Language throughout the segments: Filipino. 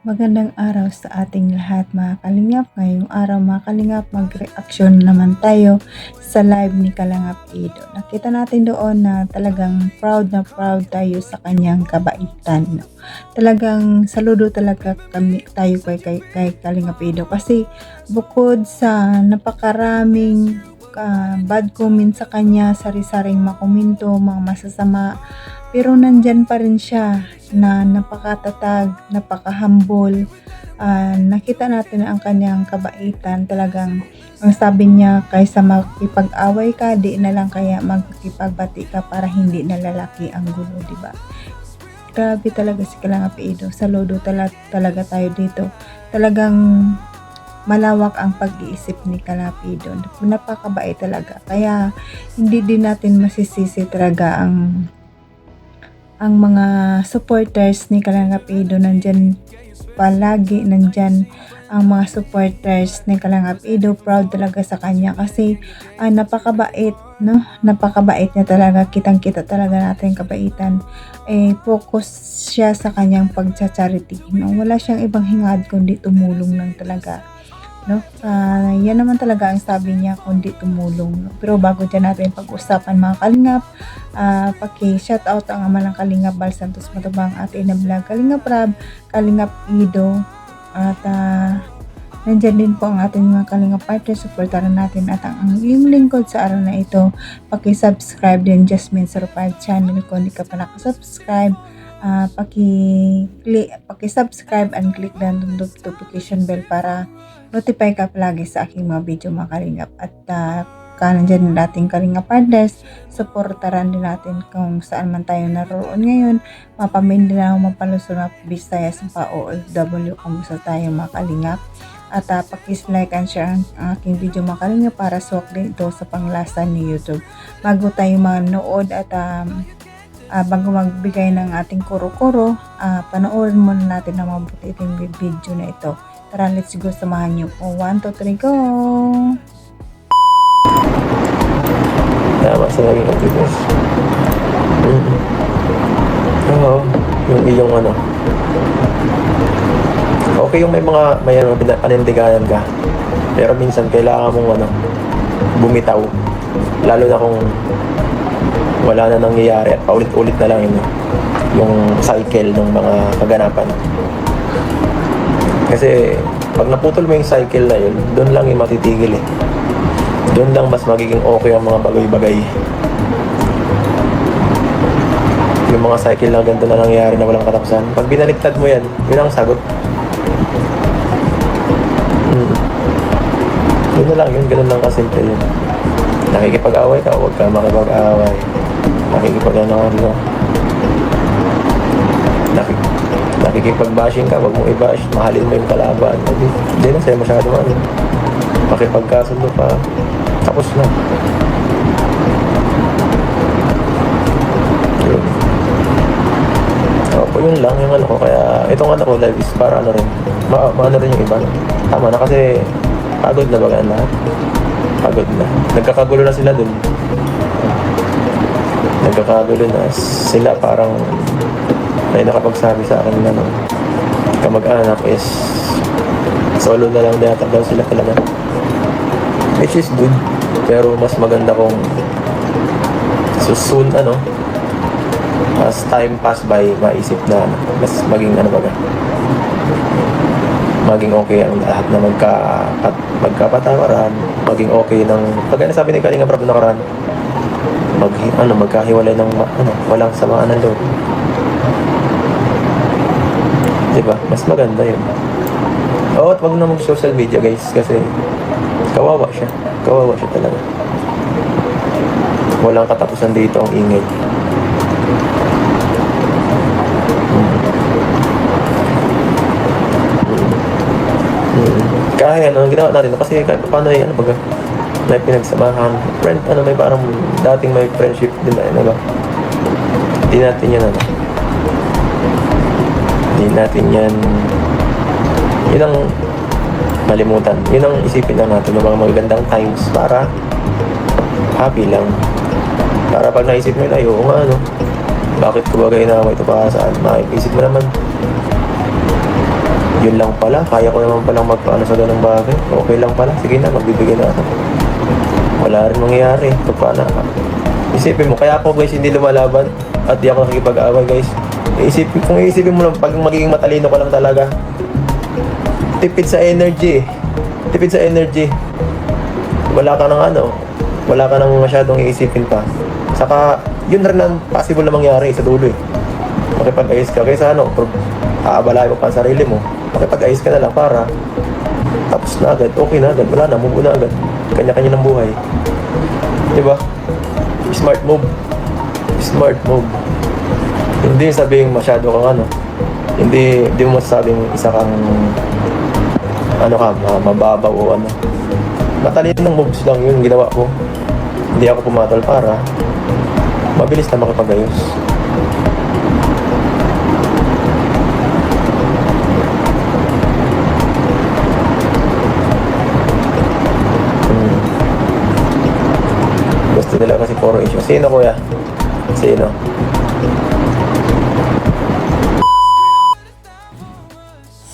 Magandang araw sa ating lahat mga kalingap. Ngayong araw mga kalingap, mag-reaction naman tayo sa live ni Kalingap Ido. Nakita natin doon na talagang proud na proud tayo sa kanyang kabaitan. No? Talagang saludo talaga tayo kay Kalingap Ido kasi bukod sa napakaraming bad comment sa kanya, sari-saring makomento, mga masasama, pero nandyan pa rin siya na napakatatag, napaka-humble. Nakita natin ang kanyang kabaitan. Talagang ang sabi niya, kaysa makipag-away ka, di na lang kaya magkipagbati ka para hindi na lalaki ang gulo, di ba? Grabe talaga si Kalingap Ido. Saludo talaga tayo dito. Talagang malawak ang pag-iisip ni Kalingap Ido. Napakabait talaga. Kaya hindi din natin masisisi talaga ang mga supporters ni Kalingap Ido. Nandyan palagi, nandyan ang mga supporters ni Kalingap Ido. Proud talaga sa kanya kasi napakabait, no? Napakabait niya talaga. Kitang-kita talaga natin kabaitan. Focus siya sa kanyang pagcha-charity. No? Wala siyang ibang hingad kundi tumulong lang talaga. No? Yan naman talaga ang sabi niya, kundi tumulong. No? Pero bago dyan natin pag-usapan mga kalingap, paki-shoutout ang amalang Kalingap Bal Santos Matubang at Ina Vlog, Kalingap Rab, Kalingap Ido, at nandyan din po ang ating mga Kalingap partners. Supportaran natin at ang iyong lingkod sa araw na ito. Paki-subscribe din Jasmine 05 channel kung hindi ka pa nakasubscribe. Paki-subscribe and click the notification bell para notify ka palagi sa aking mga video mga kalingap. At nandiyan nating Kalingap partners, supportaran din natin kung saan man tayo naroon ngayon, Mapamindanao, Mapalusong, Visayas, OFW, kumusta tayo mga kalingap. At pakis-like and share ang aking video mga kalingap para swak din ito sa panglasa ni YouTube. Bago tayo manood at bago magbigay ng ating kuro-kuro, panoorin muna natin ang mabuti itong video na ito. Tara, let's go, samahan niyo po. 1, 2, 3, go! Tama sa naging activities. Oo, yung iyong ano. Okay yung may panindiganan ka. Pero minsan kailangan mong bumitaw. Lalo na kung wala na nangyayari at paulit-ulit na lang yung cycle ng mga kaganapan. Kasi pag naputol mo yung cycle na yun, doon lang yung matitigil eh. Doon lang mas magiging okay ang mga bagay-bagay. Yung mga cycle na ganito na nangyayari na walang katapusan. Pag binaliktad mo yan, yun ang sagot. Yun na lang yun, ganun lang kasimple yun. Nakikipag-away ka, huwag ka makipag-away. Nakikipag-bashing ka, wag mong i-bash, mahalin mo yung kalaban. Hindi na sa'yo masyado makipagkasundo pa, tapos na. Yun. So, yun lang yung ko. Kaya itong ko live is para rin, maano rin yung iba. Tama na kasi pagod na baga lahat. Pagod na. Nagkakagulo na sila dun. Nagkakagulo na sila, parang may nakapagsabi sa akin na kamag-anak is solo na lang data daw sila talaga, which is good, pero mas maganda kung soon as time pass by, maisip na mas maging maging okay ang lahat na magkapatawaran, maging okay ng pag sabi ni Kalingap Rab nakaraan, magkahiwalay ng walang samaan ng loob. Diba? Mas maganda yun. At wag na mag-social media guys kasi kawawa siya. Kawawa siya talaga. Walang katapusan dito ang ingay. Kaya ang ginawa natin kasi kahit paano may pinagsamahan. Friend, may parang dating may friendship din ba? Hindi natin yan Hindi natin yan yun ang malimutan. Yun ang isipin lang natin ng mga magagandang times para happy lang. Para pag naisip mo yun, oo nga bakit ko bagay na ito para saan? Makikisip mo naman Yun lang pala, kaya ko naman palang magpaano sa ganung bagay. Okay lang pala, sige na, magbibigay na ako. Wala rin mangyayari, pagpaano ka. Isipin mo, kaya ako guys hindi lumalaban at di ako nakikipag-away guys. Kung iisipin mo lang, pag magiging matalino ka lang talaga, tipid sa energy. Tipid sa energy. Wala ka wala ka nang masyadong iisipin pa. Saka, yun rin ang possible na mangyari sa dulo eh. Makipag-ayos ka kaysa aabalahin mo pa ang sarili mo. Makipag-ayos ka na lang para tapos na agad, okay na agad, wala na, move on na agad. Kanya-kanya ng buhay. Diba? Smart move. Smart move. Hindi sabing masyado kang hindi mo masasabing isa kang mababaw o matalinong moves lang yun ginawa ko. Hindi ako pumatol para mabilis na makipag-ayos. Gusto nila kasi puro issue. Sino kuya? Sino?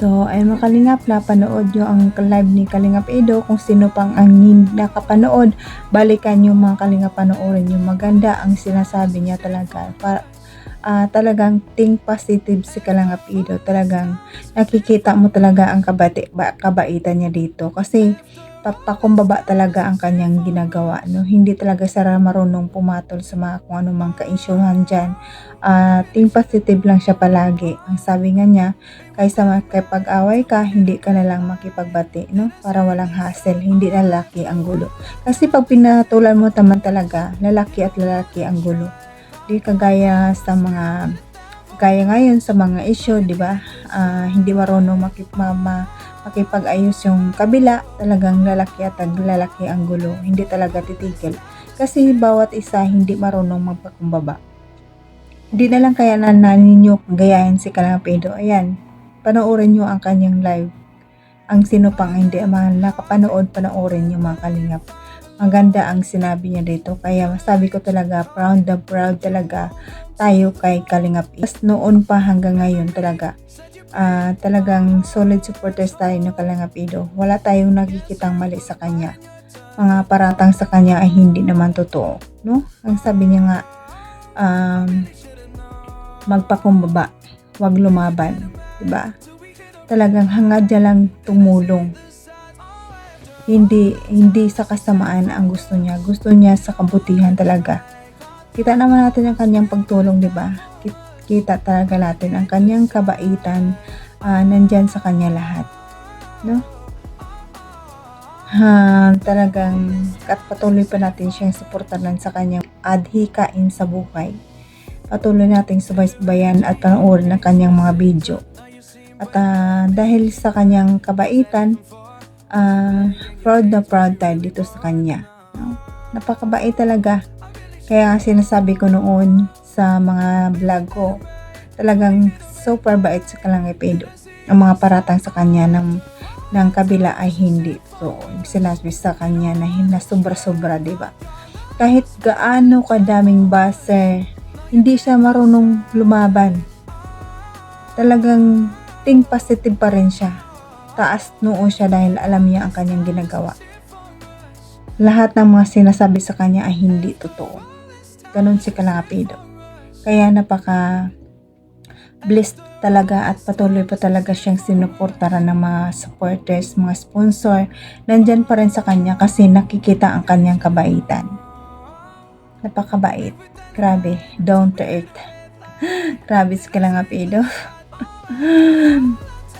So, ay mga kalingap, napanood nyo ang live ni Kalingap Edo. Kung sino pang ang nakapanood, balikan yung mga kalingap, panoorin yung maganda ang sinasabi niya talaga. Talagang think positive si Kalingap Edo. Talagang nakikita mo talaga ang kabaitan niya dito. Kasi papakumbaba talaga ang kanyang ginagawa. No? Hindi talaga siya marunong pumatol sa mga kung anumang ka-insyuhan dyan. Think positive lang siya palagi. Ang sabi nga niya, kaysa makipag-away ka, hindi ka na lang makipagbati, no? Para walang hassle, hindi lalaki ang gulo. Kasi pag pinatulan mo naman talaga, lalaki at lalaki ang gulo. Di kagaya sa gaya ngayon sa mga issue, di ba? Hindi marunong makipag-ayos yung kabila, talagang lalaki at lalaki ang gulo. Hindi talaga titigil. Kasi bawat isa hindi marunong magpakumbaba. Hindi na lang kaya na ninyo gayahin si Kalingap Edo. Ayan, panoorin nyo ang kanyang live. Ang sino pang hindi nakapanood, panoorin nyo mga kalingap. Maganda ang sinabi niya dito. Kaya sabi ko talaga, proud na proud talaga tayo kay Kalingap Edo. Noon pa hanggang ngayon talaga. Talagang solid supporters tayo ng Kalingap Edo. Wala tayong nakikitang mali sa kanya. Mga paratang sa kanya ay hindi naman totoo. No? Ang sabi niya nga, magpakumbaba, wag lumaban, diba? Talagang hangad niya lang tumulong. Hindi sa kasamaan ang gusto niya. Gusto niya sa kabutihan talaga. Kita naman natin ang kanyang pagtulong, diba? Kita talaga natin ang kanyang kabaitan, nandyan sa kanya lahat, no? Talagang patuloy pa natin siyang suportahan sa kanyang adhikain sa buhay. Patuloy nating subaybayan at panoorin ang kanyang mga video. At dahil sa kanyang kabaitan, proud na proud tayo dito sa kanya. No? Napakabait talaga. Kaya sinasabi ko noon sa mga vlog ko, talagang super bait sa Kalingap Edo. Ang mga paratang sa kanya ng kabila ay hindi. So, sinasabi sa kanya na sobra-sobra, diba? Kahit gaano kadaming base, hindi siya marunong lumaban. Talagang think positive pa rin siya. Taas noo siya dahil alam niya ang kanyang ginagawa. Lahat ng mga sinasabi sa kanya ay hindi totoo. Ganon si Kalingap Edo. Kaya blessed talaga at patuloy pa talaga siyang sinuportaran ng mga supporters, mga sponsor. Nandyan pa rin sa kanya kasi nakikita ang kanyang kabaitan. Napakabait. Grabe, down to earth. Grabe si Kalingap Edo.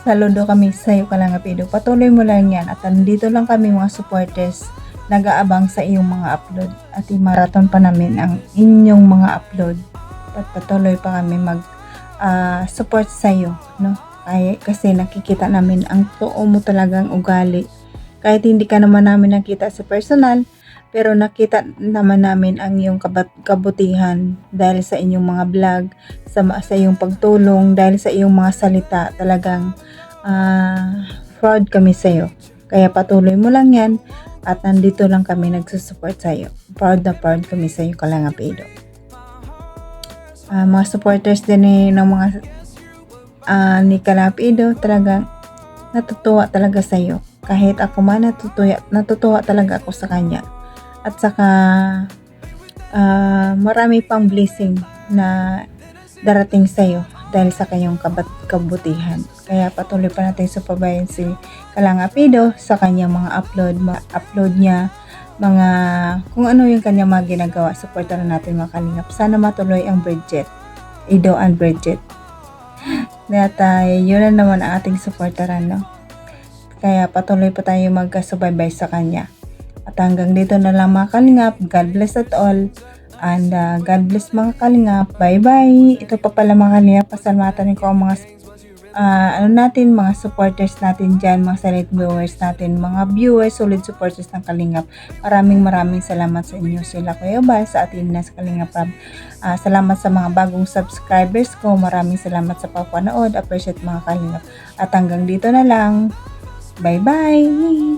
Saludo kami sa iyo, Kalingap Edo. Patuloy mo lang yan. At nandito lang kami mga supporters, nag-aabang sa iyong mga upload. At i-marathon pa namin ang inyong mga upload. At patuloy pa kami support sa iyo, no? Kasi nakikita namin ang totoo mo talagang ugali. Kahit hindi ka naman namin nakita sa personal, pero nakita naman namin ang iyong kabutihan dahil sa inyong mga vlog, sa iyong pagtulong, dahil sa iyong mga salita. Talagang proud kami sa iyo. Kaya patuloy mo lang yan at nandito lang kami nagsusupport sa iyo. Proud na proud kami sa iyo, Kalingap Edo. Mga supporters din ng mga ni Kalingap Edo, talagang natutuwa talaga sa'yo. Kahit ako man natutuwa talaga ako sa kanya. At saka marami pang blessing na darating sa'yo dahil sa kanyang kabutihan. Kaya patuloy pa natin subaybayan si Kalingap Ido sa kanyang mga upload niya, mga kung ano yung kanyang mga ginagawa. Supportan natin mga Kalingap. Sana matuloy ang Ido and Bridget. At yun na naman ang ating supportaran, no? Kaya patuloy pa tayo magkasubaybay sa kanya. At hanggang dito na lang mga Kalingap. God bless at all. And God bless mga Kalingap. Bye-bye. Ito pa pala mga Kalingap. Pasalamatan ko ang mga mga supporters natin dyan, mga silent viewers natin, mga viewers, solid supporters ng Kalingap. Maraming salamat sa inyo. Sila Kuya Bal sa atin na sa Kalingap. Salamat sa mga bagong subscribers ko. Maraming salamat sa papanood. Appreciate mga Kalingap. At hanggang dito na lang. Bye-bye!